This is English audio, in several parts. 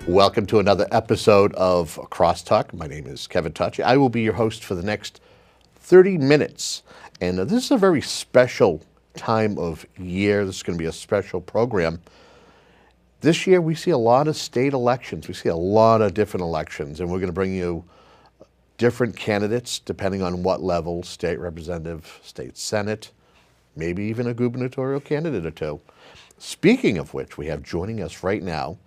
Welcome to another episode of CrossTalk. My name is Kevin Tachi. I will be your host for the next 30 minutes. And this is a very special time of year. This is going to be a special program. This year we see a lot of state elections. We see a lot of different elections, and we're going to bring you different candidates depending on what level: state representative, state senate, maybe even a gubernatorial candidate or two. Speaking of which, we have joining us right now,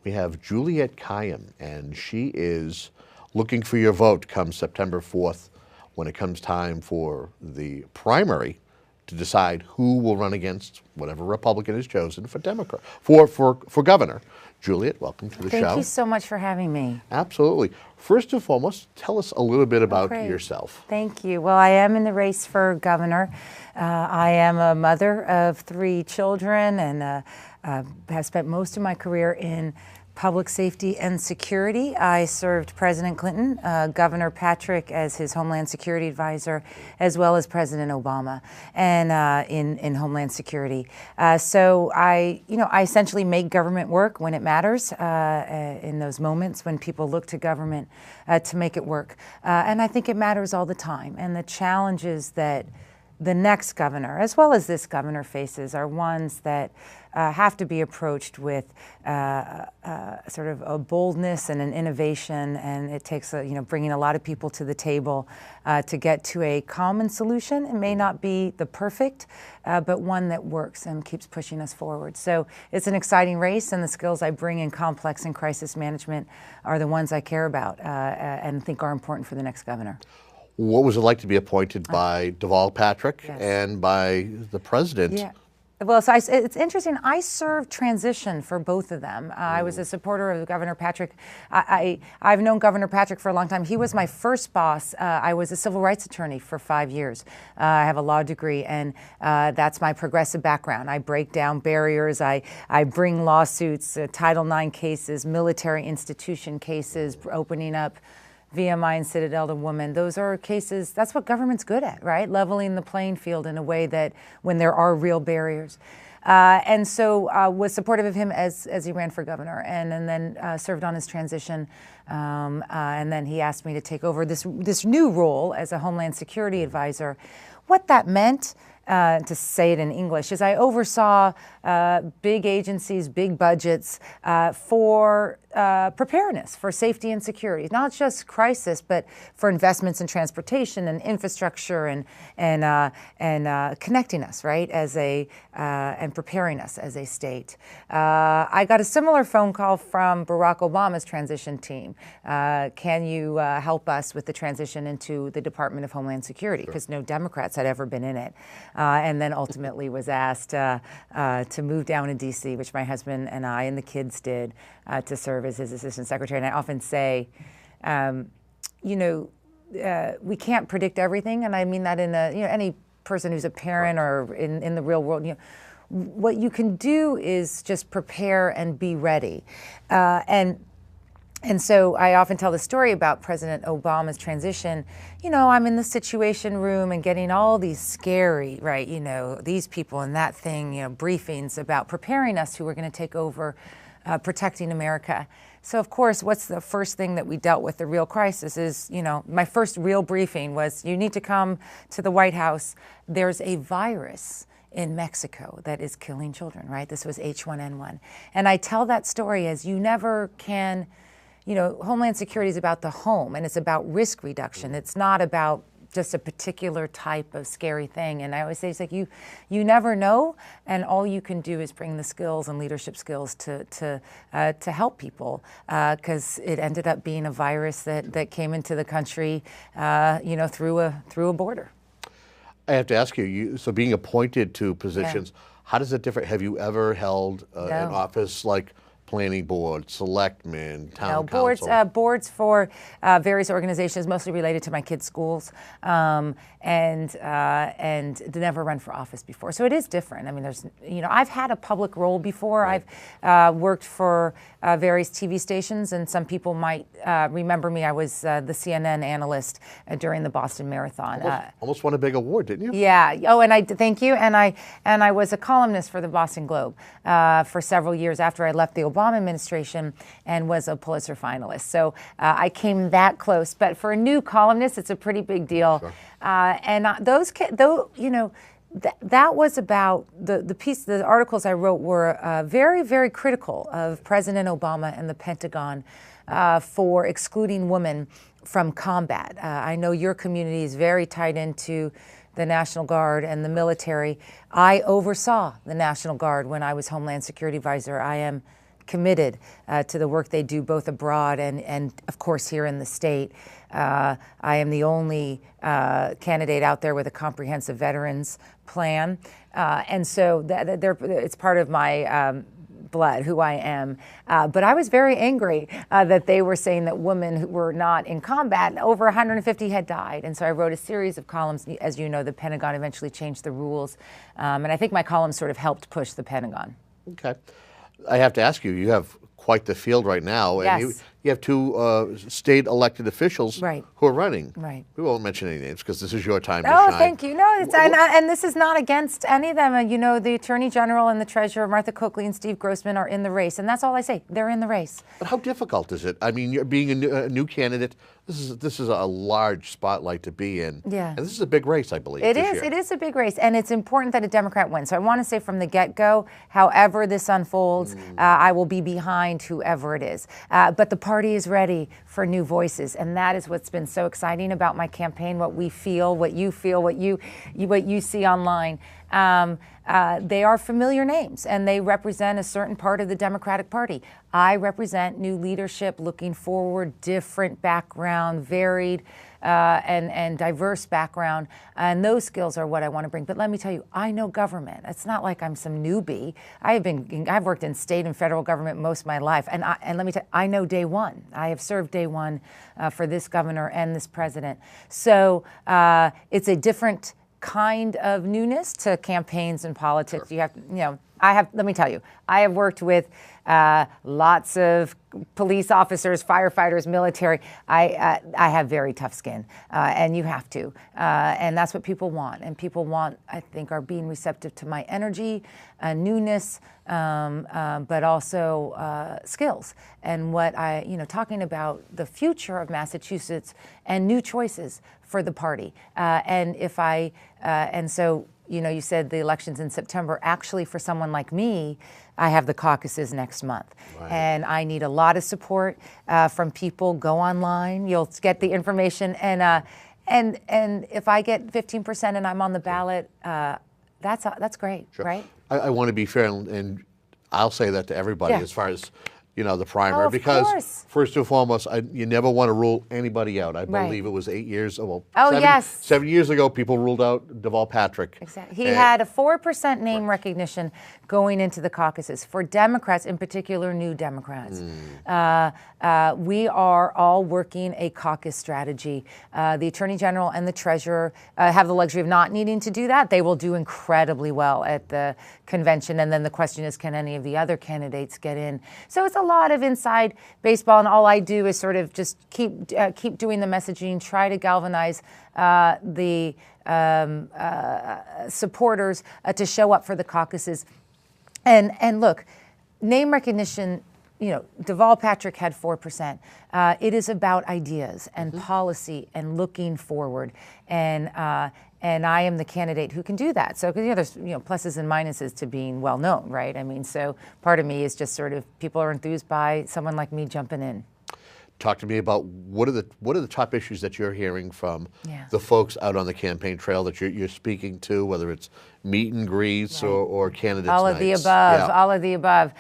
we have Juliette Kayyem, and she is looking for your vote come September 4th when it comes time for the primary to decide who will run against whatever Republican is chosen for Democrat, for governor. Juliette, welcome to the show. Thank you so much for having me. Absolutely. First and foremost, tell us a little bit about yourself. Thank you. Well, I am in the race for governor. I am a mother of 3 children and have spent most of my career in public safety and security. I served President Clinton, Governor Patrick as his Homeland Security advisor, as well as President Obama, and in Homeland Security. So I essentially make government work when it matters, in those moments when people look to government to make it work. And I think it matters all the time. And the challenges that the next governor, as well as this governor, faces are ones that have to be approached with sort of a boldness and an innovation, and it takes bringing a lot of people to the table to get to a common solution. It may not be the perfect, but one that works and keeps pushing us forward. So it's an exciting race, and the skills I bring in complex and crisis management are the ones I care about and think are important for the next governor. What was it like to be appointed by Deval Patrick and by the president? Yeah. Well, so it's interesting. I served transition for both of them. I was a supporter of Governor Patrick. I've known Governor Patrick for a long time. He was my first boss. I was a civil rights attorney for 5 years. I have a law degree, and that's my progressive background. I break down barriers. I bring lawsuits, Title IX cases, military institution cases, opening up VMI and Citadel to women. Those are cases, that's what government's good at, right? Leveling the playing field in a way that when there are real barriers. And so was supportive of him as he ran for governor, and then served on his transition. And then he asked me to take over this new role as a Homeland Security advisor. What that meant, to say it in English, is I oversaw big agencies, big budgets for preparedness, for safety and security, not just crisis, but for investments in transportation and infrastructure and connecting us, right, and preparing us as a state. I got a similar phone call from Barack Obama's transition team. Can you help us with the transition into the Department of Homeland Security? Because no Democrats had ever been in it. And then ultimately was asked to move down to D.C., which my husband and I and the kids did, to serve as his assistant secretary. And I often say, we can't predict everything, and I mean that in any person who's a parent or in the real world. What you can do is just prepare and be ready, And so I often tell the story about President Obama's transition. I'm in the Situation Room and getting all these scary, right, these people and that thing, briefings about preparing us who were going to take over, protecting America. So, of course, what's the first thing that we dealt with, the real crisis, is, my first real briefing was, you need to come to the White House. There's a virus in Mexico that is killing children, right? This was H1N1. And I tell that story as you never can. Homeland Security is about the home, and it's about risk reduction. It's not about just a particular type of scary thing. And I always say, it's like you never know, and all you can do is bring the skills and leadership skills to help people, because it ended up being a virus that came into the country, through a border. I have to ask you, so being appointed to positions, how does it differ? Have you ever held an office like planning board, selectmen, town council? Boards for various organizations, mostly related to my kids' schools, and never run for office before. So it is different. I mean, I've had a public role before. Right. I've worked for various TV stations, and some people might remember me. I was the CNN analyst during the Boston Marathon. Almost won a big award, didn't you? Yeah. Oh, and thank you. And I was a columnist for the Boston Globe for several years after I left the Obama administration, and was a Pulitzer finalist. So I came that close. But for a new columnist, it's a pretty big deal. Sure. And that was about the articles I wrote were very, very critical of President Obama and the Pentagon for excluding women from combat. I know your community is very tied into the National Guard and the military. I oversaw the National Guard when I was Homeland Security Advisor. I am committed to the work they do both abroad and of course here in the state. I am the only candidate out there with a comprehensive veterans plan, and so it's part of my blood, who I am. But I was very angry that they were saying that women who were not in combat, over 150 had died. And so I wrote a series of columns. As you know, the Pentagon eventually changed the rules. And I think my columns sort of helped push the Pentagon. Okay. I have to ask you have quite the field right now. And Yes. you have two state elected officials Right. who are running. Right. We won't mention any names because this is your time to Oh, shine. thank you. No, and this is not against any of them. You know, the Attorney General and the Treasurer, Martha Coakley and Steve Grossman, are in the race. And that's all I say. They're in the race. But how difficult is it? I mean, you're being a new candidate. This is a large spotlight to be in. Yeah. And this is a big race, I believe. It this is. year. It is a big race, and it's important that a Democrat wins. So I want to say from the get-go, however this unfolds, I will be behind whoever it is. But the party is ready for new voices, and that is what's been so exciting about my campaign. What we feel, what you see online. They are familiar names, and they represent a certain part of the Democratic Party. I represent new leadership, looking forward, different background, varied and diverse background, and those skills are what I want to bring. But let me tell you, I know government. It's not like I'm some newbie. I've worked in state and federal government most of my life, and let me tell you, I know day one. I have served day one for this governor and this president. So it's a different kind of newness to campaigns and politics. Sure. You have, let me tell you, I have worked with lots of police officers, firefighters, military. I have very tough skin, and you have to. And that's what people want. And people I think, are being receptive to my energy, newness, but also skills. And talking about the future of Massachusetts and new choices for the party. And so, you said the election's in September. Actually, for someone like me, I have the caucuses next month. Right. And I need a lot of support from people. Go online. You'll get the information. And if I get 15% and I'm on the ballot, that's great, Sure. right? I want to be fair, and I'll say that to everybody Yeah. as far as the primary, Oh, of because course. first and foremost, you never want to rule anybody out. I Right. believe it was 8 years. Well, Oh, yes. 7 years ago, people ruled out Deval Patrick. Exactly. He had a 4% name recognition going into the caucuses. For Democrats, in particular, new Democrats, we are all working a caucus strategy. The Attorney General and the Treasurer have the luxury of not needing to do that. They will do incredibly well at the convention. And then the question is, can any of the other candidates get in? So it's a lot of inside baseball, and all I do is sort of just keep doing the messaging, try to galvanize the supporters to show up for the caucuses. And look, name recognition, Deval Patrick had 4%. It is about ideas and policy and looking forward. And I am the candidate who can do that. So, there's pluses and minuses to being well known, right? I mean, so part of me is just sort of people are enthused by someone like me jumping in. Talk to me about what are the top issues that you're hearing from Yeah. the folks out on the campaign trail that you're speaking to, whether it's meet and greets or candidates All of the nights. above, Yeah. all of the above.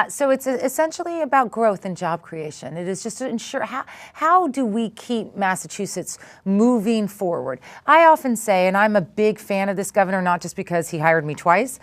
So it's essentially about growth and job creation. It is just to ensure how do we keep Massachusetts moving forward? I often say, and I'm a big fan of this governor, not just because he hired me twice,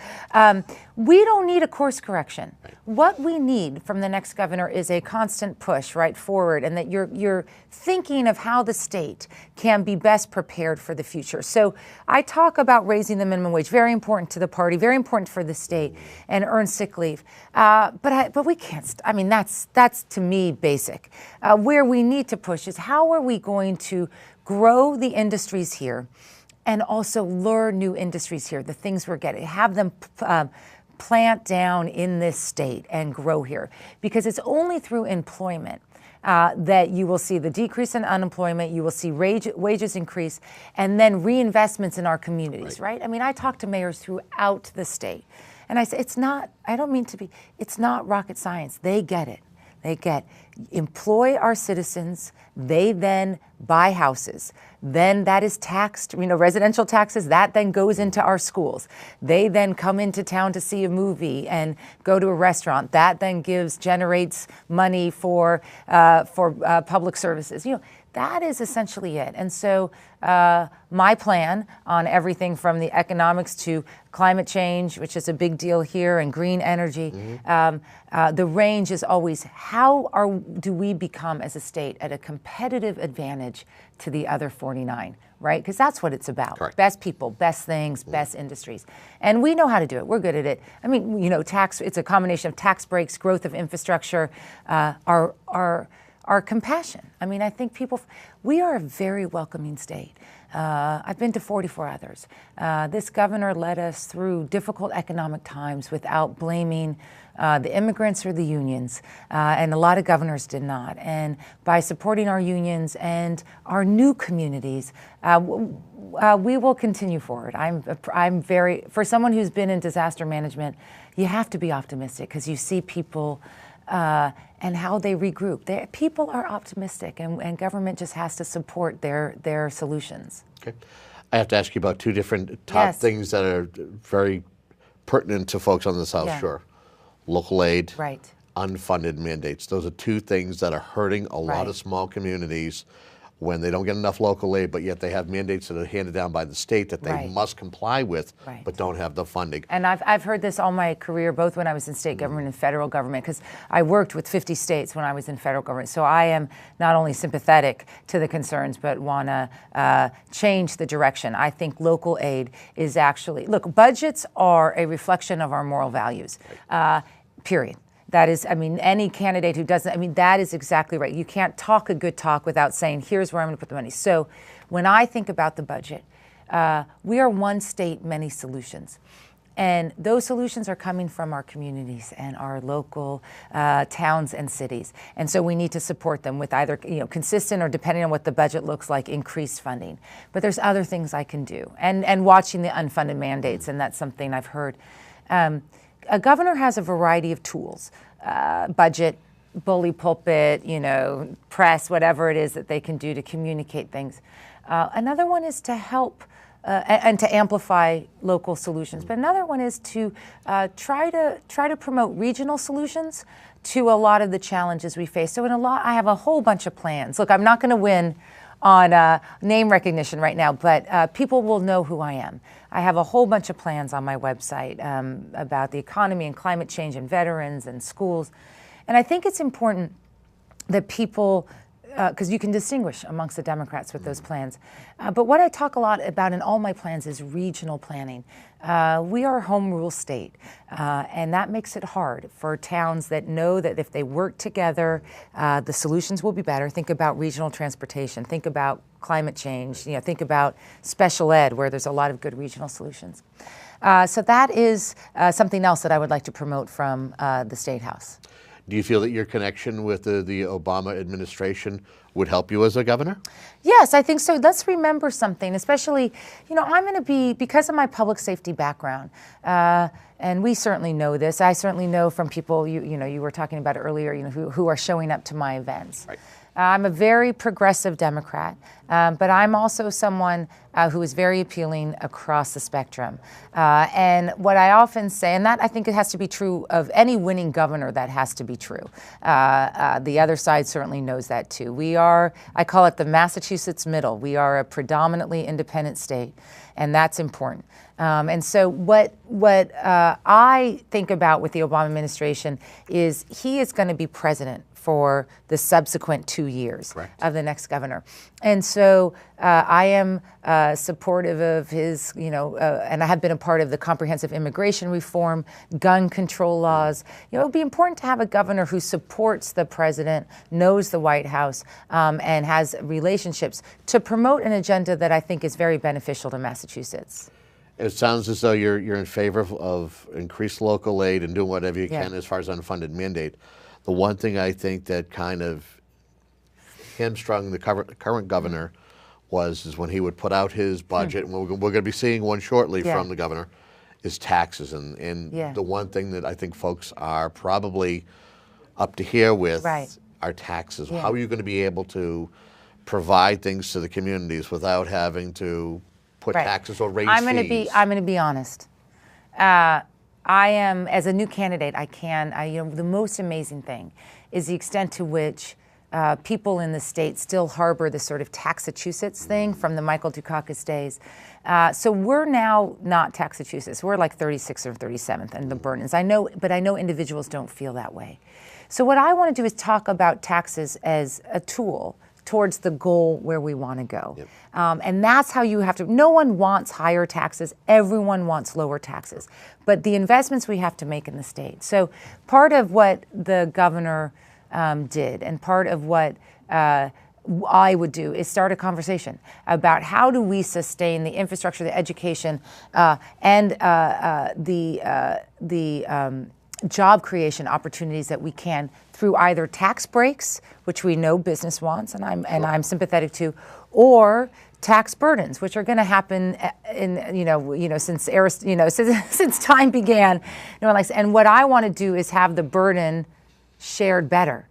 We don't need a course correction. Right. What we need from the next governor is a constant push right forward, and that you're thinking of how the state can be best prepared for the future. So I talk about raising the minimum wage, very important to the party, very important for the state, and earn sick leave. But we can't. I mean, that's to me basic. Where we need to push is how are we going to grow the industries here, and also lure new industries here. The things we're getting, have them plant down in this state and grow here, because it's only through employment that you will see the decrease in unemployment, you will see wages increase, and then reinvestments in our communities, right? I mean, I talk to mayors throughout the state, and I say, it's not rocket science. They get it. Employ our citizens, they then buy houses. Then that is taxed, residential taxes, that then goes into our schools. They then come into town to see a movie and go to a restaurant. That then generates money for public services. That is essentially it. And so my plan on everything from the economics to climate change, which is a big deal here, and green energy, the range is always do we become as a state at a competitive advantage to the other 49, right? Because that's what it's about. Correct. Best people, best things, best industries. And we know how to do it. We're good at it. I mean, it's a combination of tax breaks, growth of infrastructure, our compassion. I mean, I think we are a very welcoming state. I've been to 44 others. This governor led us through difficult economic times without blaming the immigrants or the unions, and a lot of governors did not. And by supporting our unions and our new communities, we will continue forward. For someone who's been in disaster management, you have to be optimistic, because you see people and how they regroup. People are optimistic, and government just has to support their solutions. Okay. I have to ask you about two different top things that are very pertinent to folks on the South Shore. Local aid, right. Unfunded mandates. Those are two things that are hurting a lot of small communities when they don't get enough local aid, but yet they have mandates that are handed down by the state that they must comply with, but don't have the funding. And I've heard this all my career, both when I was in state government and federal government, because I worked with 50 states when I was in federal government. So I am not only sympathetic to the concerns, but want to change the direction. I think local aid is actually, budgets are a reflection of our moral values, period. That is, any candidate who doesn't, that is exactly right. You can't talk a good talk without saying, here's where I'm going to put the money. So when I think about the budget, we are one state, many solutions. And those solutions are coming from our communities and our local towns and cities. And so we need to support them with either consistent, or depending on what the budget looks like, increased funding. But there's other things I can do. And watching the unfunded mandates, and that's something I've heard. A governor has a variety of tools, budget, bully pulpit, press, whatever it is that they can do to communicate things. Another one is to help and to amplify local solutions. But another one is to try to promote regional solutions to a lot of the challenges we face. So I have a whole bunch of plans. Look, I'm not going to win on name recognition right now, but people will know who I am. I have a whole bunch of plans on my website about the economy and climate change and veterans and schools. And I think it's important that people, because you can distinguish amongst the Democrats with those plans. But what I talk a lot about in all my plans is regional planning. We are a home rule state, and that makes it hard for towns that know that if they work together, the solutions will be better. Think about regional transportation. Think about climate change. Think about special ed, where there's a lot of good regional solutions. So that is something else that I would like to promote from the State House. Do you feel that your connection with the Obama administration would help you as a governor? Yes, I think so. Let's remember something, especially, I'm going to be, because of my public safety background, and we certainly know this. I certainly know from people, you were talking about earlier, who are showing up to my events. Right. I'm a very progressive Democrat, but I'm also someone who is very appealing across the spectrum. And what I often say, and that I think it has to be true of any winning governor, that has to be true. The other side certainly knows that too. We are, I call it the Massachusetts middle. We are a predominantly independent state, and that's important. And so what I think about with the Obama administration is he is going to be president for the subsequent 2 years Correct. of the next governor. And so I am supportive of his, and I have been a part of the comprehensive immigration reform, gun control laws. It would be important to have a governor who supports the president, knows the White House, and has relationships to promote an agenda that I think is very beneficial to Massachusetts. It sounds as though you're in favor of increased local aid and doing whatever you can as far as unfunded mandate. The one thing I think that kind of hamstrung the current governor is when he would put out his budget, and we're going to be seeing one shortly from the governor, is taxes. And the one thing that I think folks are probably up to here with are taxes. How are you going to be able to provide things to the communities without having to put taxes or raise fees? I'm going to be honest. I am, as a new candidate, the most amazing thing is the extent to which people in the state still harbor this sort of Taxachusetts thing from the Michael Dukakis days. So we're now not Taxachusetts. We're like 36th or 37th in the Burnens. But I know individuals don't feel that way. So what I want to do is talk about taxes as a tool towards the goal where we want to go. Yep. And that's how you have to, no one wants higher taxes, everyone wants lower taxes. But the investments we have to make in the state. So part of what the governor did, and part of what I would do, is start a conversation about how do we sustain the infrastructure, the education, and the job creation opportunities that we can through either tax breaks, which we know business wants, and I'm sympathetic to, or tax burdens, which are going to happen since time began. And what I want to do is have the burden shared better.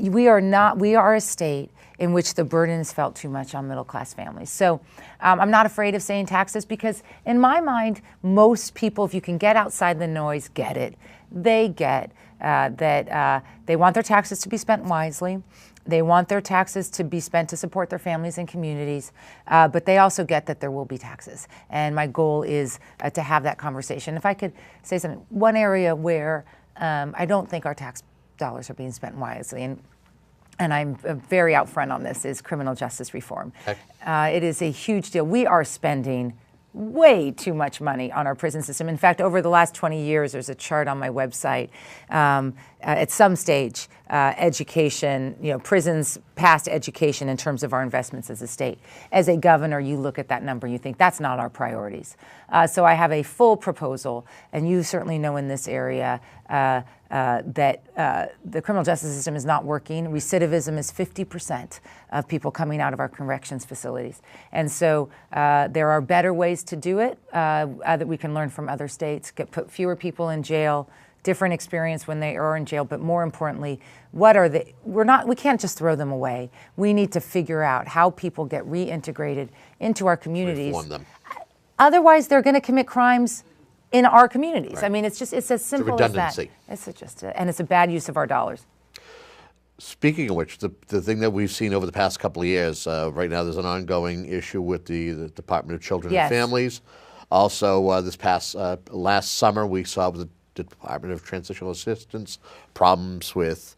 We are a state in which the burden is felt too much on middle-class families. So I'm not afraid of saying taxes because in my mind, most people, if you can get outside the noise, get it. They get that they want their taxes to be spent wisely. They want their taxes to be spent to support their families and communities, but they also get that there will be taxes. And my goal is to have that conversation. If I could say something, one area where I don't think our tax dollars are being spent wisely, and I'm very out front on this, is criminal justice reform. Okay. It is a huge deal. We are spending way too much money on our prison system. In fact, over the last 20 years, there's a chart on my website. At some stage, education, prisons past education in terms of our investments as a state. As a governor, you look at that number and you think that's not our priorities. So I have a full proposal, and you certainly know in this area that the criminal justice system is not working. Recidivism is 50% of people coming out of our corrections facilities. And so there are better ways to do it that we can learn from other states, put fewer people in jail, different experience when they are in jail, but more importantly, we can't just throw them away. We need to figure out how people get reintegrated into our communities. Reform them. Otherwise, they're going to commit crimes in our communities. Right. I mean, it's as simple as that. And it's a bad use of our dollars. Speaking of which, the thing that we've seen over the past couple of years, right now there's an ongoing issue with the Department of Children and Families. Also, this past last summer, we saw with the Department of Transitional Assistance problems with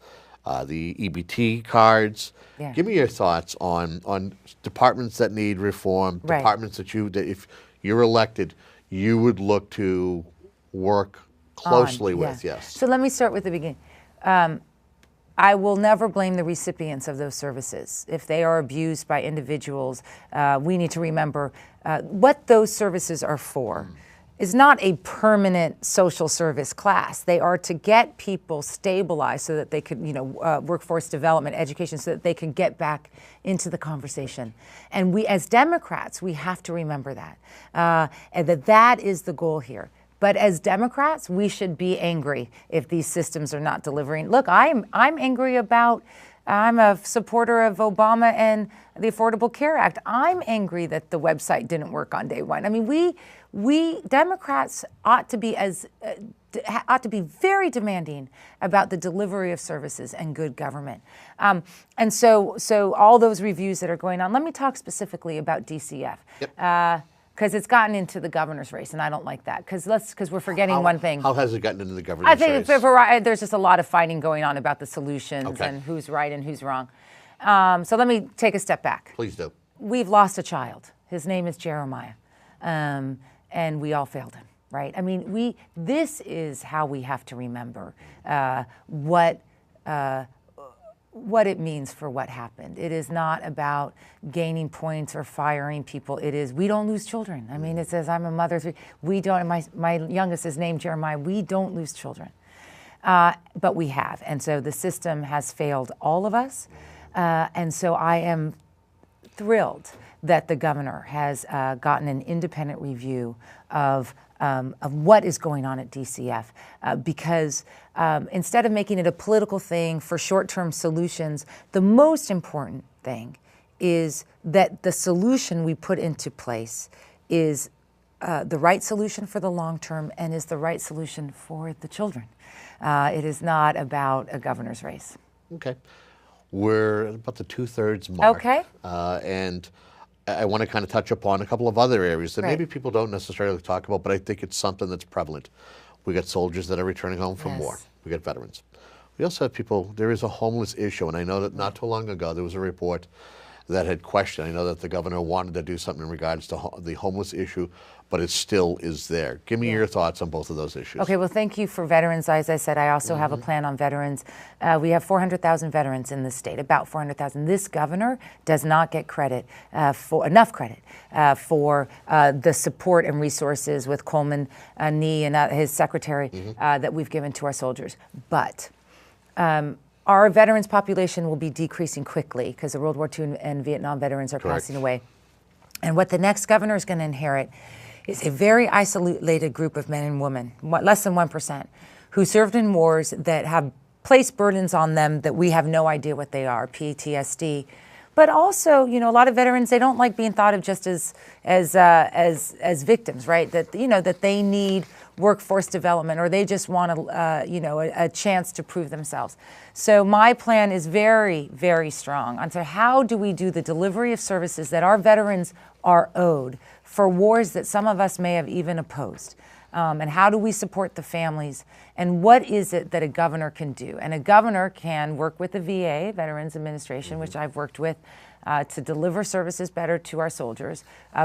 the EBT cards. Yeah. Give me your thoughts on departments that need reform, departments that if you're elected, you would look to work closely with. Yes. So let me start with the beginning. I will never blame the recipients of those services. If they are abused by individuals, we need to remember what those services are for. Is not a permanent social service class. They are to get people stabilized so that they could, workforce development, education, so that they can get back into the conversation. And we, as Democrats, we have to remember that, and that is the goal here. But as Democrats, we should be angry if these systems are not delivering. Look, I'm angry about. I'm a supporter of Obama and the Affordable Care Act. I'm angry that the website didn't work on day one. I mean, we Democrats ought to be as ought to be very demanding about the delivery of services and good government. And so all those reviews that are going on, let me talk specifically about DCF. Yep. Because it's gotten into the governor's race, and I don't like that. Because we're forgetting one thing. How has it gotten into the governor's race? I think there's just a lot of fighting going on about the solutions and who's right and who's wrong. So let me take a step back. Please do. We've lost a child. His name is Jeremiah, and we all failed him. Right? I mean, this is how we have to remember what it means for what happened. It is not about gaining points or firing people. It is, we don't lose children. I mean, it says, I'm a mother. We don't, my youngest is named Jeremiah. We don't lose children. But we have. And so the system has failed all of us. And so I am thrilled that the governor has gotten an independent review of what is going on at DCF, because instead of making it a political thing for short-term solutions, the most important thing is that the solution we put into place is the right solution for the long term and is the right solution for the children. It is not about a governor's race. Okay. We're about the 2/3 mark. Okay. And I want to kind of touch upon a couple of other areas that Right. maybe people don't necessarily talk about, but I think it's something that's prevalent. We got soldiers that are returning home from war. We got veterans. We also have people, there is a homeless issue, and I know that not too long ago there was a report that had questioned. I know that the governor wanted to do something in regards to the homeless issue, but it still is there. Give me your thoughts on both of those issues. Okay, well, thank you for veterans. As I said, I also have a plan on veterans. We have 400,000 veterans in the state, about 400,000. This governor does not get credit for enough credit for the support and resources with Coleman Nee and his secretary that we've given to our soldiers. But our veterans population will be decreasing quickly because the World War II and Vietnam veterans are passing away. And what the next governor is going to inherit is a very isolated group of men and women, less than 1%, who served in wars that have placed burdens on them that we have no idea what they are, PTSD. But also, a lot of veterans, they don't like being thought of just as victims, right? That, that they need workforce development or they just want a chance to prove themselves. So my plan is very, very strong on how do we do the delivery of services that our veterans are owed for wars that some of us may have even opposed. And how do we support the families? And what is it that a governor can do? And a governor can work with the VA, Veterans Administration, which I've worked with, to deliver services better to our soldiers,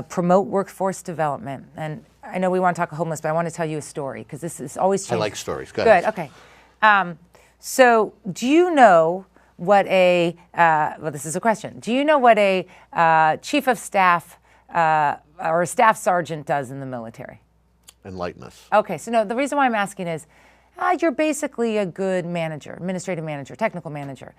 promote workforce development. And I know we want to talk homeless, but I want to tell you a story because this is always changing. I like stories. Go ahead. Good, okay. So do you know what well, this is a question. Do you know what a chief of staff or a staff sergeant does in the military? Enlighten us. Okay, so no, the reason why I'm asking is you're basically a good manager, administrative manager, technical manager,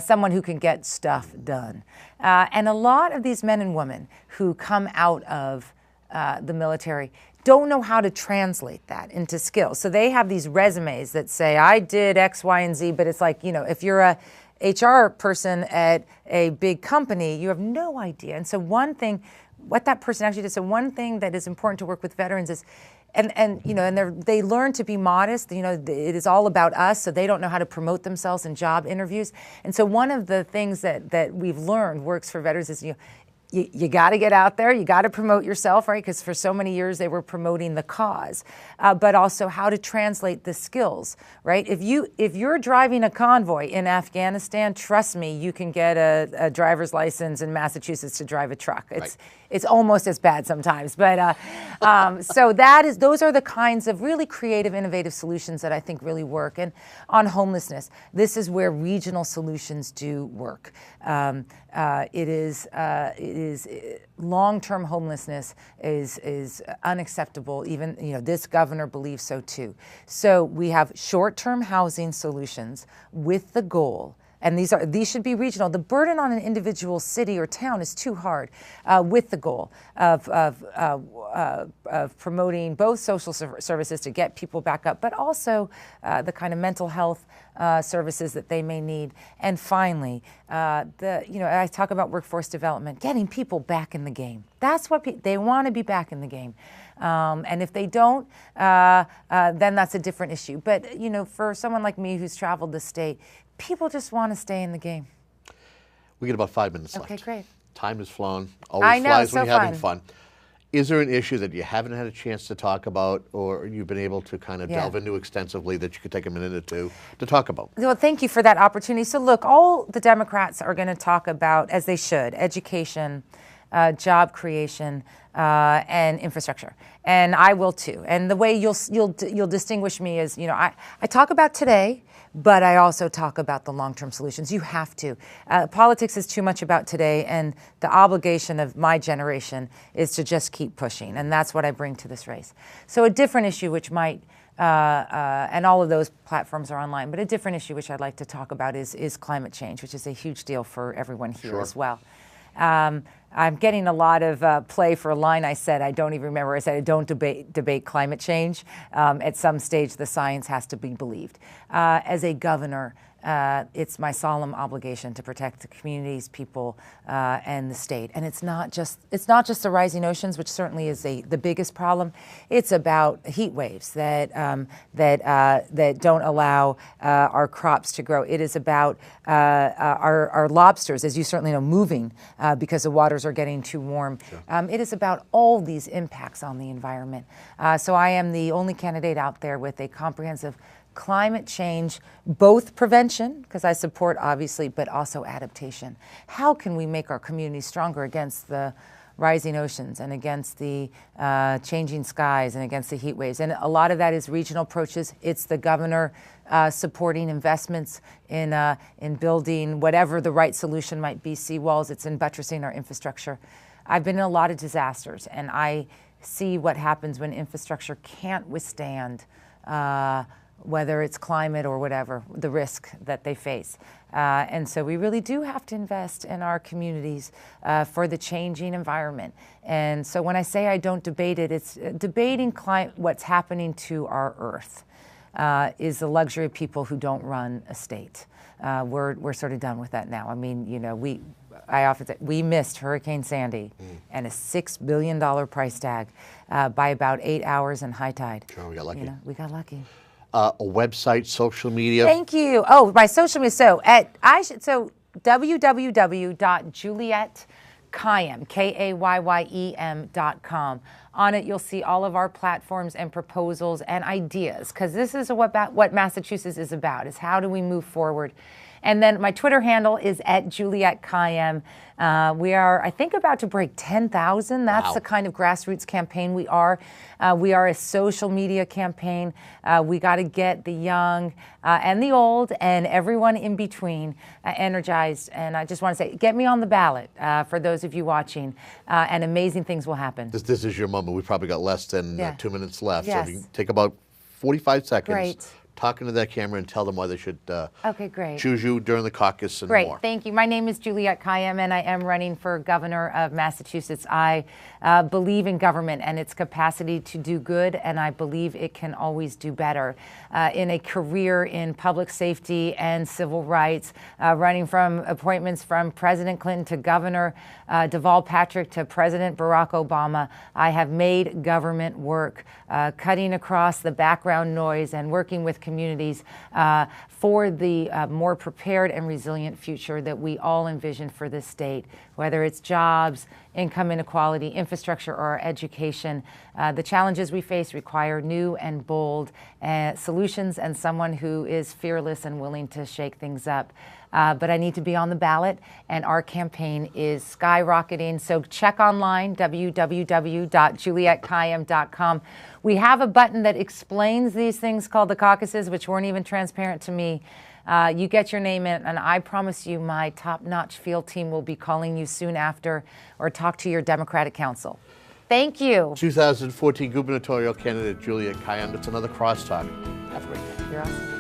someone who can get stuff done. And a lot of these men and women who come out of the military don't know how to translate that into skills. So they have these resumes that say, I did X, Y, and Z, but it's like, if you're a HR person at a big company, you have no idea. And so one thing, what that person actually did, so one thing that is important to work with veterans is, and they learn to be modest. It is all about us, so they don't know how to promote themselves in job interviews. And so one of the things that we've learned works for veterans is you got to get out there, you got to promote yourself, right? Because for so many years they were promoting the cause, but also how to translate the skills, right? If you're driving a convoy in Afghanistan, trust me, you can get a driver's license in Massachusetts to drive a truck. It's almost as bad sometimes, but so those are the kinds of really creative, innovative solutions that I think really work. And on homelessness, this is where regional solutions do work. It is long-term homelessness is unacceptable. Even this governor believes so too. So we have short-term housing solutions with the goal. And these should be regional. The burden on an individual city or town is too hard, with the goal of promoting both social services to get people back up, but also the kind of mental health services that they may need. And finally, I talk about workforce development, getting people back in the game. That's what they want to be back in the game. And if they don't, then that's a different issue. But, you know, for someone like me who's traveled the state, people just want to stay in the game. We get about 5 minutes left. Okay, great. Time has flown. I Always know, flies so when you're having fun. Is there an issue that you haven't had a chance to talk about, or you've been able to kind of delve into extensively that you could take a minute or two to talk about? Well, thank you for that opportunity. So look, all the Democrats are going to talk about, as they should, education, job creation, and infrastructure. And I will too. And the way you'll distinguish me is, you know, I talk about today, but I also talk about the long-term solutions. You have to. Politics is too much about today, and the obligation of my generation is to just keep pushing, and that's what I bring to this race. So a different issue which might, and all of those platforms are online, but a different issue which I'd like to talk about is climate change, which is a huge deal for everyone here as well. I'm getting a lot of play for a line I said. I don't even remember. I said I don't debate climate change. At some stage, the science has to be believed. As a governor, it's my solemn obligation to protect the communities, people, and the state. And it's not just the rising oceans, which certainly is the biggest problem. It's about heat waves that don't allow our crops to grow. It is about our lobsters, as you certainly know, moving because the waters are getting too warm. Sure. It is about all these impacts on the environment. So I am the only candidate out there with a comprehensive climate change, both prevention, because I support obviously, but also adaptation. How can we make our communities stronger against the rising oceans and against the changing skies and against the heat waves? And a lot of that is regional approaches. It's the governor supporting investments in building whatever the right solution might be, seawalls. It's in buttressing our infrastructure. I've been in a lot of disasters, and I see what happens when infrastructure can't withstand whether it's climate or whatever, the risk that they face. And so we really do have to invest in our communities for the changing environment. And so when I say I don't debate it, it's debating what's happening to our earth is the luxury of people who don't run a state. We're sort of done with that now. I mean, you know, I often say we missed Hurricane Sandy and a $6 billion price tag by about 8 hours in high tide. Sure, we got lucky. You know, we got lucky. A website, social media. Thank you. Oh, my social media. So www.JulietteKayyem, KAYYEM.com. On it, you'll see all of our platforms and proposals and ideas, because this is what Massachusetts is about, is how do we move forward. And then my Twitter handle is @JulietteKayyem. We are, I think, about to break 10,000. That's Wow. the kind of grassroots campaign we are. We are a social media campaign. We got to get the young and the old and everyone in between energized. And I just want to say, get me on the ballot for those of you watching, and amazing things will happen. This is your moment. We've probably got less than 2 minutes left. Yes. So if you can take about 45 seconds. Great. Talking to that camera and tell them why they should Okay, great. choose you during the caucus and Great, more. thank you. My name is Juliette Kayyem, and I am running for governor of Massachusetts. I believe in government and its capacity to do good, and I believe it can always do better. In a career in public safety and civil rights, running from appointments from President Clinton to Governor Deval Patrick to President Barack Obama, I have made government work, cutting across the background noise and working with communities for the more prepared and resilient future that we all envision for this state, whether it's jobs, income inequality, infrastructure, or education. The challenges we face require new and bold solutions and someone who is fearless and willing to shake things up. But I need to be on the ballot, and our campaign is skyrocketing. So check online, www.JulietteKayyem.com. We have a button that explains these things called the caucuses, which weren't even transparent to me. You get your name in, and I promise you my top-notch field team will be calling you soon after, or talk to your Democratic council. Thank you. 2014 gubernatorial candidate Juliette Kayyem. It's another Crosstalk. Have a great day. You're awesome.